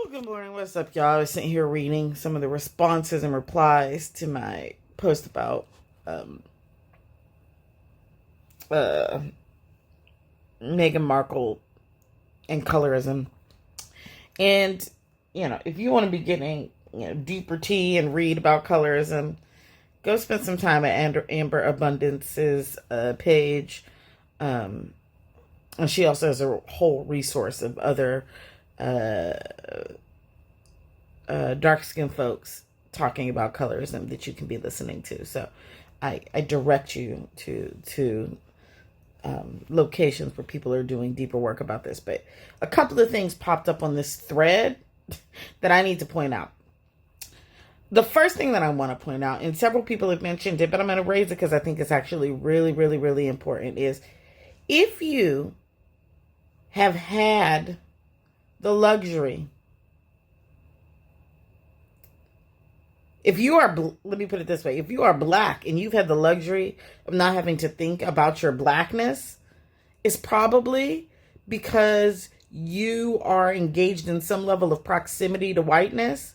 Good morning. What's up, y'all? I was sitting here reading some of the responses and replies to my post about uh, Meghan Markle and colorism. And, if you want to be getting, deeper tea and read about colorism, go spend some time at Amber Abundance's page. And she also has a whole resource of other dark-skinned folks talking about colorism that you can be listening to. So I direct you to locations where people are doing deeper work about this. But a couple of things popped up on this thread that I need to point out. The first thing that I want to point out, and several people have mentioned it, but I'm going to raise it because I think it's actually really, really, really important, is if you have had the luxury, if you are, let me put it this way, if you are Black and you've had the luxury of not having to think about your Blackness, it's probably because you are engaged in some level of proximity to whiteness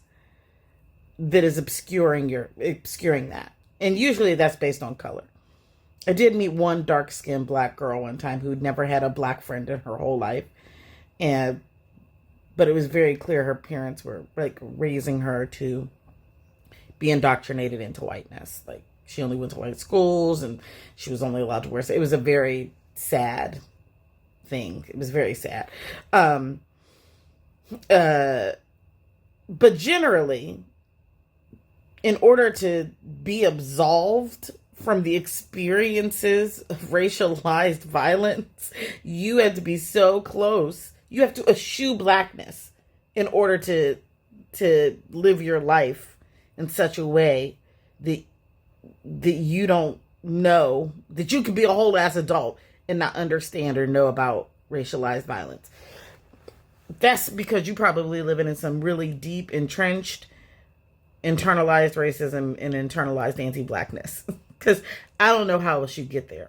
that is obscuring that. And usually that's based on color. I did meet one dark-skinned Black girl one time who'd never had a Black friend in her whole life. But it was very clear her parents were like raising her to be indoctrinated into whiteness. Like, she only went to white schools and she was only allowed to wear. So it was a very sad thing. It was very sad. But generally, in order to be absolved from the experiences of racialized violence, you had to be so close. You have to eschew Blackness in order to live your life in such a way that you don't know, that you can be a whole ass adult and not understand or know about racialized violence. That's because you probably living in some really deep, entrenched, internalized racism and internalized anti-Blackness. Because I don't know how else you get there.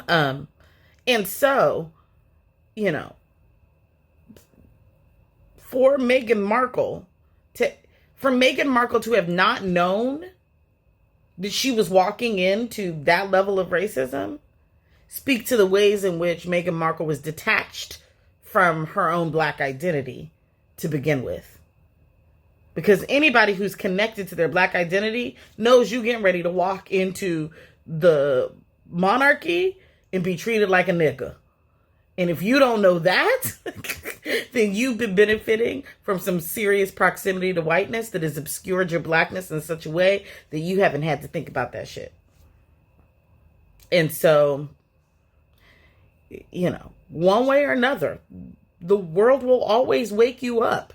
And so, for Meghan Markle to have not known that she was walking into that level of racism speak to the ways in which Meghan Markle was detached from her own Black identity to begin with. Because anybody who's connected to their Black identity knows you getting ready to walk into the monarchy and be treated like a nigga. And if you don't know that, then you've been benefiting from some serious proximity to whiteness that has obscured your Blackness in such a way that you haven't had to think about that shit. And so, one way or another, the world will always wake you up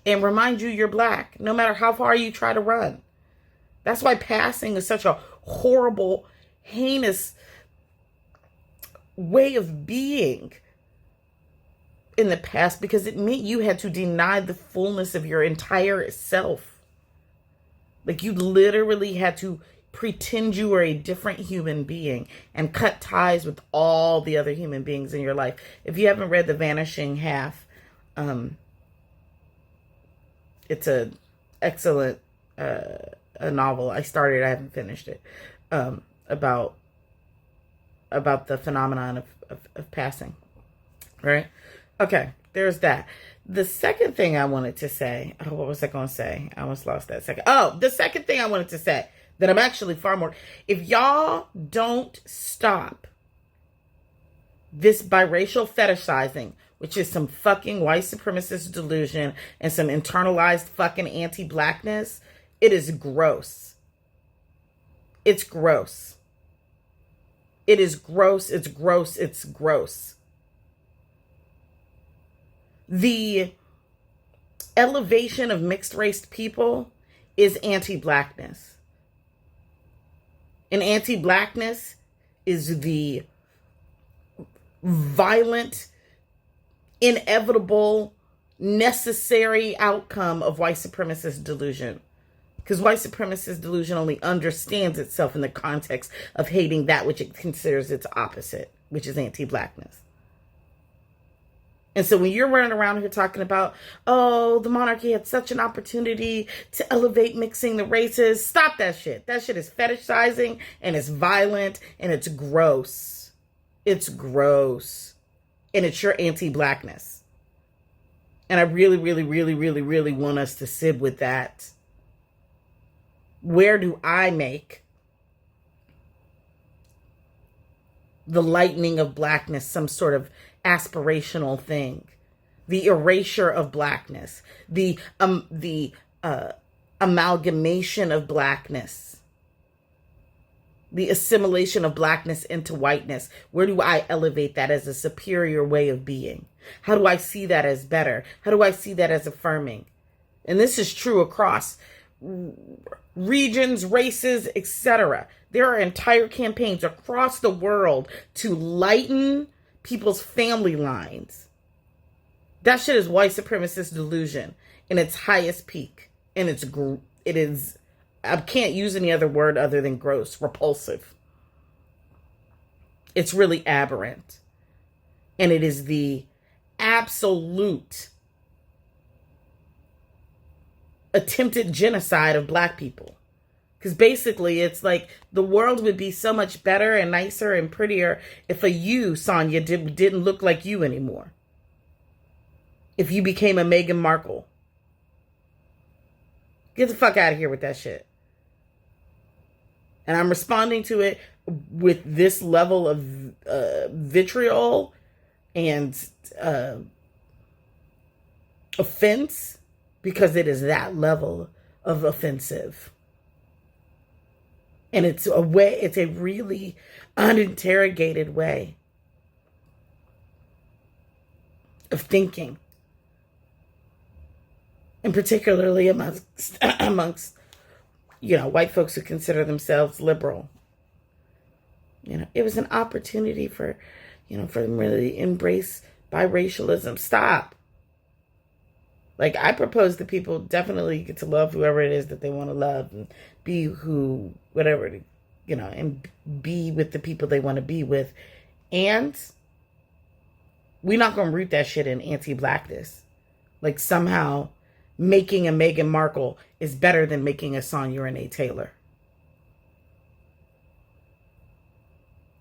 and remind you you're Black, no matter how far you try to run. That's why passing is such a horrible, heinous way of being in the past, because it meant you had to deny the fullness of your entire self. Like, you literally had to pretend you were a different human being and cut ties with all the other human beings in your life. If you haven't read The Vanishing Half, it's a excellent a novel. I starhaven't finished it, about the phenomenon of passing. Right? Okay, there's that. The second thing I wanted to say, what was I going to say? I almost lost that second. Oh, the second thing I wanted to say that I'm actually far more, if y'all don't stop this biracial fetishizing, which is some fucking white supremacist delusion and some internalized fucking anti-Blackness, it is gross. It's gross. It is gross. It's gross. It's gross. The elevation of mixed race people is anti-Blackness. And anti-Blackness is the violent, inevitable, necessary outcome of white supremacist delusion. Because white supremacist delusion only understands itself in the context of hating that which it considers its opposite, which is anti-Blackness. And so when you're running around here talking about, oh, the monarchy had such an opportunity to elevate mixing the races, stop that shit. That shit is fetishizing and it's violent and it's gross. It's gross. And it's your anti-Blackness. And I really, really, really, really, really want us to sit with that. Where do I make the lightening of Blackness some sort of aspirational thing? The erasure of Blackness, the amalgamation of Blackness, the assimilation of Blackness into whiteness. Where do I elevate that as a superior way of being? How do I see that as better? How do I see that as affirming? And this is true across regions, races, etc. There are entire campaigns across the world to lighten people's family lines. That shit is white supremacist delusion in its highest peak. And it is, I can't use any other word other than gross, repulsive. It's really aberrant. And it is the absolute attempted genocide of Black people. Because basically it's like the world would be so much better and nicer and prettier if Sonya, didn't look like you anymore. If you became a Meghan Markle. Get the fuck out of here with that shit. And I'm responding to it with this level of vitriol and offense, because it is that level of offensive. And it's a really uninterrogated way of thinking. And particularly amongst white folks who consider themselves liberal. It was an opportunity for them really embrace biracialism. Stop. Like, I propose that people definitely get to love whoever it is that they want to love and be whatever, and be with the people they want to be with. And we're not going to root that shit in anti-Blackness. Like, somehow making a Meghan Markle is better than making a Sonya Renee Taylor.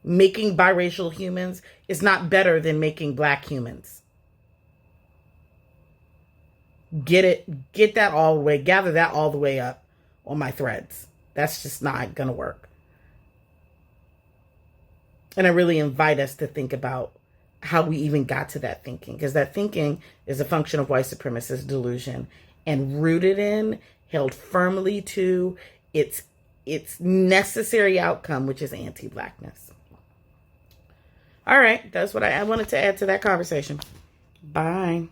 Making biracial humans is not better than making Black humans. Get that all the way, gather that all the way up on my threads. That's just not going to work. And I really invite us to think about how we even got to that thinking, because that thinking is a function of white supremacist delusion and rooted in, held firmly to its necessary outcome, which is anti-Blackness. All right, that's what I wanted to add to that conversation. Bye.